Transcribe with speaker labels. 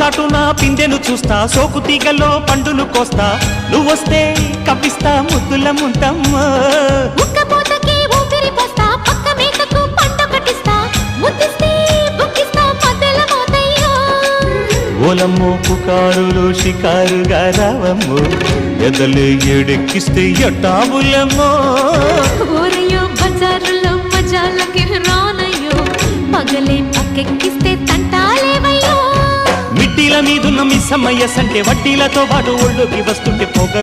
Speaker 1: చాటున పిందెను చూస్తా, సోకు తీగల్లో పండును కోస్తా, నువ్వొస్తే కప్పిస్తా ముద్దుల ముంతమ్మ.
Speaker 2: ఉక్కపోతకి ఊపిరి పోస్తా, పక్క మేకకు పంట కట్టిస్తా, ముద్దిస్తే బుక్కిస్తా మధ్యల మోతయ్యో.
Speaker 1: ఓలమ్మో పుకారులు షికారుగా రావమ్మో, ఎదలు ఎడెక్కిస్తే ఎట్టాబులమ్మో.
Speaker 2: ఊరయ్యో బజారులో మజాలకి రానయ్యో, పగలే పక్కెక్కిస్తే తంటాలేవయ్యో.
Speaker 1: మిట్టిల మీదున్న మిస్సమ్మయ్య సంటే వడ్డీలతో పాటు ఒళ్ళోకి వస్తుంటే పొగ